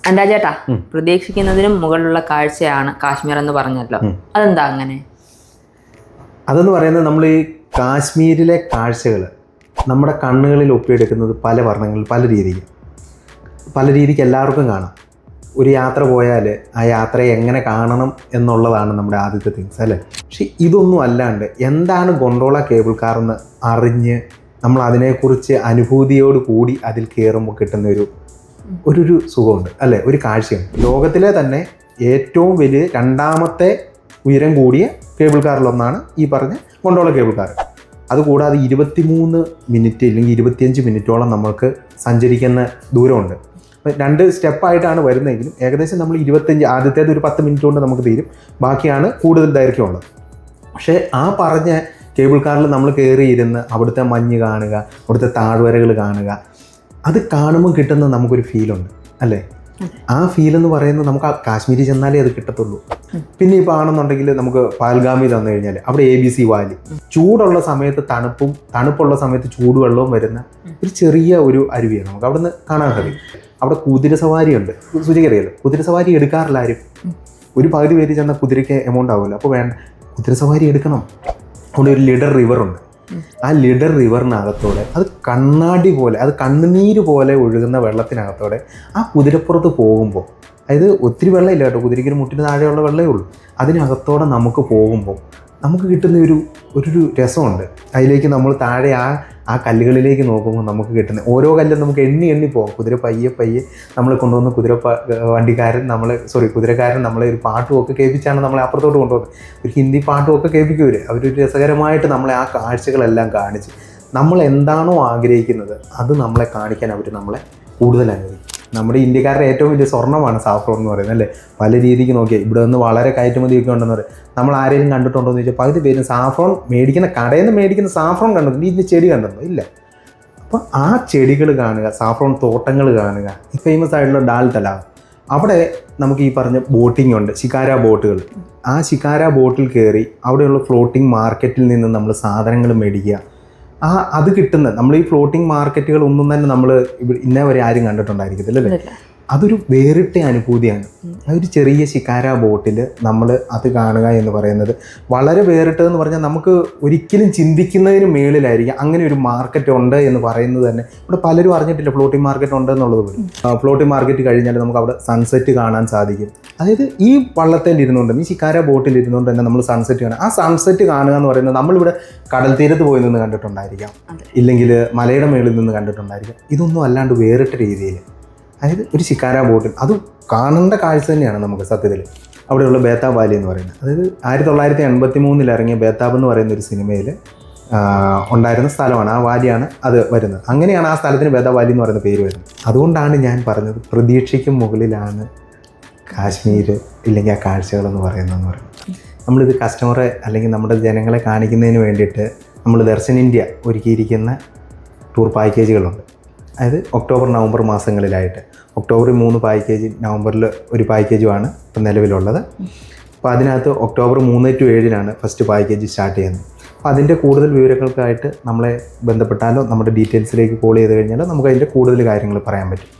എന്താ ചേട്ടാ, പ്രതീക്ഷിക്കുന്നതിനും മുകളിലുള്ള കാഴ്ചയാണ് കാശ്മീർ എന്ന് പറഞ്ഞല്ലോ. അതെന്താ അങ്ങനെ? അതെന്ന് പറയുന്നത് നമ്മൾ ഈ കാശ്മീരിലെ കാഴ്ചകൾ നമ്മുടെ കണ്ണുകളിൽ ഒപ്പിയെടുക്കുന്നത് പല വർണ്ണങ്ങളിൽ പല രീതിക്ക് എല്ലാവർക്കും കാണാം. ഒരു യാത്ര പോയാൽ ആ യാത്രയെ എങ്ങനെ കാണണം എന്നുള്ളതാണ് നമ്മുടെ ആദ്യത്തെ തിങ്സ് അല്ലേ. പക്ഷെ ഇതൊന്നും അല്ലാണ്ട് എന്താണ് ഗൊണ്ടോള കേബിൾ കാർ എന്ന് അറിഞ്ഞ് നമ്മൾ അതിനെക്കുറിച്ച് അനുഭൂതിയോട് കൂടി അതിൽ കയറുമ്പോൾ കിട്ടുന്ന ഒരു സുഖമുണ്ട് അല്ലേ, ഒരു കാഴ്ചയുണ്ട്. ലോകത്തിലെ തന്നെ ഏറ്റവും വലിയ രണ്ടാമത്തെ ഉയരം കൂടിയ കേബിൾ കാറിലൊന്നാണ് ഈ പറഞ്ഞ ഗൊണ്ടോള കേബിൾ കാർ. അതുകൂടാതെ 23 മിനിറ്റ് അല്ലെങ്കിൽ 25 മിനിറ്റോളം നമ്മൾക്ക് സഞ്ചരിക്കുന്ന ദൂരമുണ്ട്. രണ്ട് സ്റ്റെപ്പായിട്ടാണ് വരുന്നതെങ്കിലും ഏകദേശം നമ്മൾ 25, ആദ്യത്തേത് ഒരു 10 മിനിറ്റ് കൊണ്ട് നമുക്ക് തീരും, ബാക്കിയാണ് കൂടുതൽ ദൈർഘ്യമുള്ളത്. പക്ഷേ ആ പറഞ്ഞ കേബിൾ കാറിൽ നമ്മൾ കയറിയിരുന്ന് അവിടുത്തെ മഞ്ഞ് കാണുക, അവിടുത്തെ താഴ്വരകൾ കാണുക, അത് കാണുമ്പോൾ കിട്ടുന്ന നമുക്കൊരു ഫീലുണ്ട് അല്ലേ. ആ ഫീലെന്ന് പറയുന്നത് നമുക്ക് കാശ്മീരിൽ ചെന്നാലേ അത് കിട്ടത്തുള്ളൂ. പിന്നെ ഇപ്പോൾ ആണെന്നുണ്ടെങ്കിൽ നമുക്ക് പാൽഗാമിൽ വന്നു കഴിഞ്ഞാൽ അവിടെ ABC വാലി, ചൂടുള്ള സമയത്ത് തണുപ്പുള്ള സമയത്ത് ചൂടുവെള്ളവും വരുന്ന ഒരു ചെറിയ ഒരു അരുവിയാണ് നമുക്ക് അവിടെ നിന്ന് കാണാൻ കഴിയും. അവിടെ കുതിര സവാരിയുണ്ട്, സൂചിക്കറിയാലോ. കുതിര സവാരി എടുക്കാറില്ല ആരും. ഒരു പകുതി പേര് ചെന്നാൽ കുതിരയ്ക്ക് എമൗണ്ട് ആവുമല്ലോ, അപ്പോൾ വേണ്ട, കുതിര സവാരി എടുക്കണം. അവിടെ ഒരു ലിഡർ റിവറുണ്ട്. ആ ലിഡർ റിവറിനകത്തോടെ അത് കണ്ണാടി പോലെ, അത് കണ്ണുനീര് പോലെ ഒഴുകുന്ന വെള്ളത്തിനകത്തോടെ ആ കുതിരപ്പുറത്ത് പോകുമ്പോൾ, അതായത് ഒത്തിരി വെള്ളമില്ല കേട്ടോ, കുതിരയ്ക്കൊരു മുട്ടിന് താഴെയുള്ള വെള്ളമേ ഉള്ളൂ, അതിനകത്തോടെ നമുക്ക് പോകുമ്പോൾ നമുക്ക് കിട്ടുന്ന ഒരു രസമുണ്ട്. അതിലേക്ക് നമ്മൾ താഴെ ആ കല്ലുകളിലേക്ക് നോക്കുമ്പോൾ നമുക്ക് കിട്ടുന്ന ഓരോ കല്ലും നമുക്ക് എണ്ണി പോകും. കുതിര പയ്യെ നമ്മളെ കൊണ്ടുവന്ന് കുതിരക്കാരൻ നമ്മളെ ഒരു പാട്ടുമൊക്കെ കേൾപ്പിച്ചാണ് നമ്മളെ അപ്പുറത്തോട്ട് കൊണ്ടുപോകുന്നത്. ഒരു ഹിന്ദി പാട്ടുമൊക്കെ കേൾപ്പിക്കുവർ. അവരൊരു രസകരമായിട്ട് നമ്മളെ ആ കാഴ്ചകളെല്ലാം കാണിച്ച് നമ്മൾ എന്താണോ ആഗ്രഹിക്കുന്നത് അത് നമ്മളെ കാണിക്കാൻ അവർ നമ്മളെ കൂടുതൽ അനുവദിക്കും. നമ്മുടെ ഇന്ത്യക്കാരുടെ ഏറ്റവും വലിയ സ്വർണ്ണമാണ് സാഫ്രോൺ എന്ന് പറയുന്നത് അല്ലേ. പല രീതിക്ക് നോക്കിയാൽ ഇവിടെ നിന്ന് വളരെ കയറ്റുമതിയൊക്കെ ഉണ്ടെന്ന് പറയും. നമ്മൾ ആരെങ്കിലും കണ്ടിട്ടുണ്ടോ എന്ന് ചോദിച്ചാൽ പകുതി പേരും സാഫ്രോൺ മേടിക്കുന്ന കടയിൽ നിന്ന് മേടിക്കുന്ന സാഫ്രോൺ കണ്ടിട്ടുണ്ട്, ഇതിൻ്റെ ചെടി കണ്ടിട്ടുണ്ടോ? ഇല്ല. അപ്പോൾ ആ ചെടികൾ കാണുക, സാഫ്രോൺ തോട്ടങ്ങൾ കാണുക. ഈ ഫേമസ് ആയിട്ടുള്ള ഡാൽ തലാവ്, അവിടെ നമുക്ക് ഈ പറഞ്ഞ ബോട്ടിംഗ് ഉണ്ട്, ശിക്കാര ബോട്ടുകൾ. ആ ശിക്കാര ബോട്ടിൽ കയറി അവിടെയുള്ള ഫ്ലോട്ടിംഗ് മാർക്കറ്റിൽ നിന്ന് നമ്മൾ സാധനങ്ങൾ മേടിക്കുക. അത് കിട്ടുന്ന നമ്മൾ ഈ ഫ്ലോട്ടിംഗ് മാർക്കറ്റുകൾ ഒന്നും തന്നെ നമ്മൾ ഇന്നേ വരെ ആരും കണ്ടിട്ടുണ്ടായിരിക്കത്തില്ല അല്ലേ. അതൊരു വേറിട്ട അനുഭൂതിയാണ്. ഒരു ചെറിയ ശിക്കാര ബോട്ടിൽ നമ്മൾ അത് കാണുക എന്ന് പറയുന്നത് വളരെ വേറിട്ടതെന്ന് പറഞ്ഞാൽ നമുക്ക് ഒരിക്കലും ചിന്തിക്കുന്നതിന് മേളിലായിരിക്കും അങ്ങനെ ഒരു മാർക്കറ്റ് ഉണ്ട് എന്ന് പറയുന്നത് തന്നെ. ഇവിടെ പലരും അറിഞ്ഞിട്ടില്ല ഫ്ലോട്ടിംഗ് മാർക്കറ്റ് ഉണ്ട് എന്നുള്ളത് പോലും. ഫ്ലോട്ടിംഗ് മാർക്കറ്റ് കഴിഞ്ഞാൽ നമുക്ക് അവിടെ സൺസെറ്റ് കാണാൻ സാധിക്കും. അതായത് ഈ വള്ളത്തിൽ ഇരുന്നുകൊണ്ട്, ഈ ശിക്കാര ബോട്ടിൽ ഇരുന്നുകൊണ്ട് തന്നെ നമ്മൾ സൺസെറ്റ് കാണുക. ആ സൺസെറ്റ് കാണുക എന്ന് പറയുന്നത് നമ്മളിവിടെ കടൽ തീരത്ത് പോയി നിന്ന് കണ്ടിട്ടുണ്ടായിരിക്കാം, ഇല്ലെങ്കിൽ മലയുടെ മേളിൽ നിന്ന് കണ്ടിട്ടുണ്ടായിരിക്കാം. ഇതൊന്നും അല്ലാണ്ട് വേറിട്ട രീതിയിൽ, അതായത് ഒരു ശിക്കാര ബോട്ടിൽ അത് കാണേണ്ട കാഴ്ച തന്നെയാണ് നമുക്ക് സത്യത്തിൽ. അവിടെയുള്ള ബേതാബ് വാലി എന്ന് പറയുന്നത്, അതായത് 1983 ഇറങ്ങിയ ബേതാബ് എന്ന് പറയുന്ന ഒരു സിനിമയിൽ ഉണ്ടായിരുന്ന സ്ഥലമാണ്, ആ വാലിയാണ് അത് വരുന്നത്. അങ്ങനെയാണ് ആ സ്ഥലത്തിന് ബേതാബ് വാലി എന്ന് പറയുന്ന പേര് വരുന്നത്. അതുകൊണ്ടാണ് ഞാൻ പറഞ്ഞത് പ്രതീക്ഷയ്ക്കും മുകളിലാണ് കാശ്മീർ ഇല്ലെങ്കിൽ ആ കാഴ്ചകളെന്ന് പറയുന്നതെന്ന് പറയുന്നത്. നമ്മളിത് കസ്റ്റമറെ അല്ലെങ്കിൽ നമ്മുടെ ജനങ്ങളെ കാണിക്കുന്നതിന് വേണ്ടിയിട്ട് നമ്മൾ ദർശൻ ഇന്ത്യ ഒരുക്കിയിരിക്കുന്ന ടൂർ പാക്കേജുകളുണ്ട്. അതായത് ഒക്ടോബർ നവംബർ മാസങ്ങളിലായിട്ട് ഒക്ടോബറിൽ 3 പാക്കേജ്, നവംബറിൽ ഒരു പാക്കേജുമാണ് ഇപ്പം നിലവിലുള്ളത്. അപ്പോൾ അതിനകത്ത് October 3 to 7 first package start ചെയ്യുന്നത്. അപ്പോൾ അതിൻ്റെ കൂടുതൽ വിവരങ്ങൾക്കായിട്ട് നമ്മളെ ബന്ധപ്പെട്ടാലോ നമ്മുടെ ഡീറ്റെയിൽസിലേക്ക് കോൾ ചെയ്ത് കഴിഞ്ഞാലോ നമുക്ക് അതിൻ്റെ കൂടുതൽ കാര്യങ്ങൾ പറയാൻ പറ്റും.